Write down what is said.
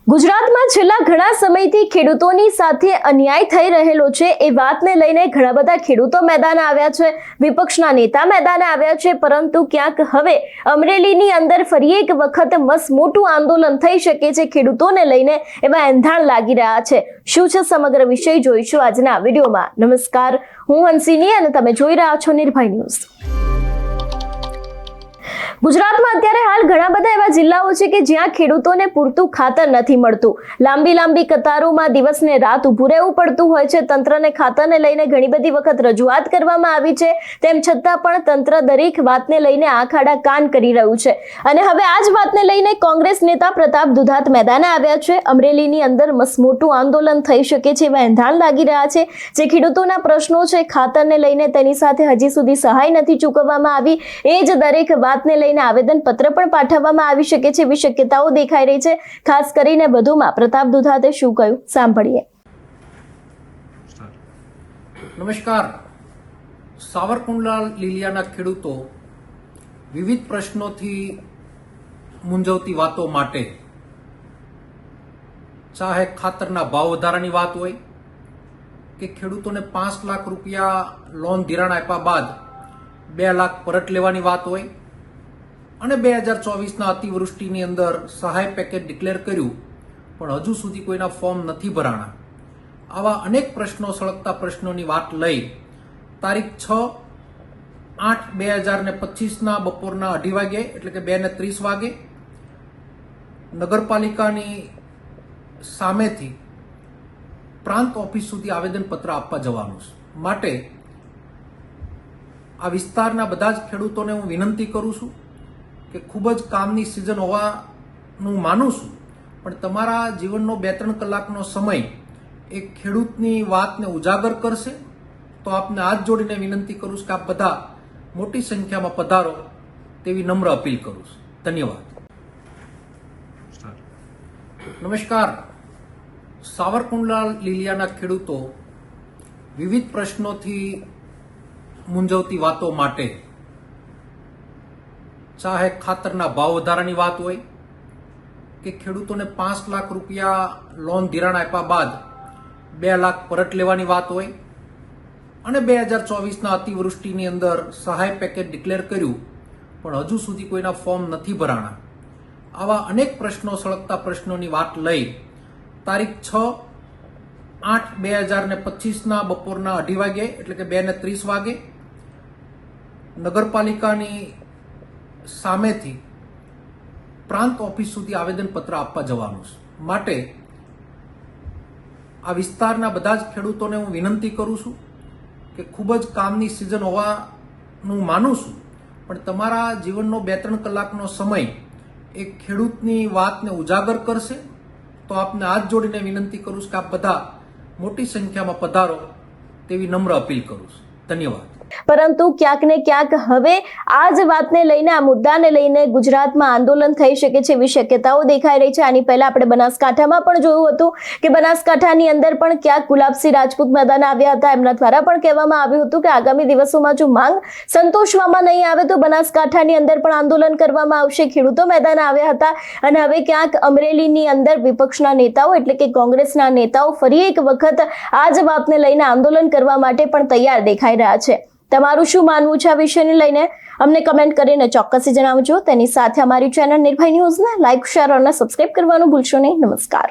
ગુજરાતમાં છેલ્લા ઘણા સમયથી ખેડૂતોની સાથે અન્યાય થઈ રહેલો છે એ વાતને લઈને ઘણા બધા ખેડૂતો મેદાને આવ્યા છે, વિપક્ષના નેતા મેદાને આવ્યા છે, પરંતુ ક્યાંક હવે અમરેલીની અંદર ફરી એક વખત મસમોટું આંદોલન થઈ શકે છે ખેડૂતોને લઈને એવા એંધાણ લાગી રહ્યા છે। શું છે સમગ્ર વિષય જોઈશું આજના વિડીયોમાં। નમસ્કાર, હું હંસિની અને તમે જોઈ રહ્યા છો નિર્ભય ન્યૂઝ। ગુજરાતમાં અત્યારે હાલ ઘણા બધા એવા જિલ્લાઓ છે કે જ્યાં ખેડૂતોને પૂરતું ખાતર નથી મળતું। લાંબી કતારોમાં દિવસ ને રાત ઊભું રહેવું પડતું હોય છે। તંત્રને ખાતરને લઈને ઘણી બધી વખત રજૂઆત કરવામાં આવી છે, તેમ છતાં પણ તંત્ર દરેક વાતને લઈને આંખ આડા કાન કરી રહ્યું છે। અને હવે આ જ વાતને લઈને કોંગ્રેસ નેતા પ્રતાપ દુધાત મેદાને આવ્યા છે। અમરેલીની અંદર મસમોટું આંદોલન થઈ શકે છે એવા એંધાણ લાગી રહ્યા છે। જે ખેડૂતોના પ્રશ્નો છે ખાતરને લઈને, તેની સાથે હજી સુધી સહાય નથી ચૂકવવામાં આવી, એ જ દરેક વાતને લઈને આવેદન પત્ર પણ પાઠવવામાં આવી શકે છે એવી શક્યતાઓ દેખાઈ રહી છે। ખાસ કરીને વધુમાં પ્રતાપ દુધાતે શું કહ્યું, સાંભળીએ। નમસ્કાર। સાવરકુંડલા લીલિયાના ખેડૂતો વિવિધ પ્રશ્નોથી મૂંઝવતી વાતો માટે, ચાહે ખાતરના ભાવ વધારાની વાત હોય કે ખેડૂતોને 5 લાખ રૂપિયા લોન ધિરાણ આપ્યા બાદ 2 લાખ પરત લેવાની વાત હોય, અને 2024ના અતિવૃષ્ટિની અંદર સહાય પેકેજ ડિક્લેર કર્યું પણ હજુ સુધી કોઈના ફોર્મ નથી ભરાણા, આવા અનેક પ્રશ્નો, સળગતા પ્રશ્નોની વાત લઈ તારીખ 6/8/2025ના બપોરના 2:30 વાગે એટલે કે 2:30 વાગે નગરપાલિકાની સામેથી પ્રાંત ઓફિસ સુધી આવેદનપત્ર આપવા જવાનું છે। માટે આ વિસ્તારના બધા જ ખેડૂતોને હું વિનંતી કરું છું કે ખૂબ જ કામની સિઝન હોવાનું માનું છું, પણ તમારા જીવનનો 2-3 કલાકનો સમય એક ખેડૂતની વાતને ઉજાગર કરશે તો આપને હાથ જોડીને વિનંતી કરું છું કે આપ બધા મોટી સંખ્યામાં પધારો તેવી નમ્ર અપીલ કરું છું। ધન્યવાદ। નમસ્કાર। સાવરકુંડલા લીલિયાના ખેડૂતો વિવિધ પ્રશ્નોથી મૂંઝવતી વાતો માટે, ચાહે ખાતરના ભાવ વધારાની વાત હોય કે ખેડૂતોને 5 લાખ રૂપિયા લોન ધિરાણ આપ્યા બાદ 2 લાખ પરત લેવાની વાત હોય, અને 2024ના અતિવૃષ્ટિની અંદર સહાય પેકેજ ડિક્લેર કર્યું પણ હજુ સુધી કોઈના ફોર્મ નથી ભરાણા, આવા અનેક પ્રશ્નો, સળગતા પ્રશ્નોની વાત લઈ તારીખ 6/8/2025ના બપોરના 2:30 વાગે એટલે કે 2:30 વાગે નગરપાલિકાની સામેથી પ્રાંત ઓફિસ સુધી આવેદનપત્ર આપવા જવાનું છે। માટે આ વિસ્તારના બધા જ ખેડૂતોને હું વિનંતી કરું છું કે ખૂબ જ કામની સિઝન હોવાનું માનું છું, પણ તમારા જીવનનો 2-3 કલાકનો સમય એક ખેડૂતની વાતને ઉજાગર કરશે તો આપને હાથ જોડીને વિનંતી કરું છું કે આપ બધા મોટી સંખ્યામાં પધારો તેવી નમ્ર અપીલ કરું છું। ધન્યવાદ। પરંતુ ક્યાંક ને ક્યાંક હવે આ જ વાતને લઈને, આ મુદ્દાને લઈને ગુજરાતમાં આંદોલન થઈ શકે છે એવી શક્યતાઓ દેખાઈ રહી છે। આની પહેલા આપણે બનાસકાંઠામાં પણ જોયું હતું કે બનાસકાંઠાની અંદર પણ ક્યાંક ગુલાબસિંહ રાજપૂત મેદાને આવ્યા હતા। એમના દ્વારા પણ કહેવામાં આવ્યું હતું કે આગામી દિવસોમાં જો માંગ સંતોષવામાં નહીં આવે તો બનાસકાંઠાની અંદર પણ આંદોલન કરવામાં આવશે। ખેડૂતો મેદાને આવ્યા હતા અને હવે ક્યાંક અમરેલીની અંદર વિપક્ષના નેતાઓ એટલે કે કોંગ્રેસના નેતાઓ ફરી એક વખત આ જ વાતને લઈને આંદોલન કરવા માટે પણ તૈયાર દેખાઈ રહ્યા છે। તમારું શું માનવું છે આ વિષયને લઈને અમને કમેન્ટ કરીને ચોક્કસથી જણાવજો। તેની સાથે અમારી ચેનલ નિર્ભય ન્યૂઝને લાઇક, શેર અને સબસ્ક્રાઇબ કરવાનું ભૂલશો નહીં। નમસ્કાર।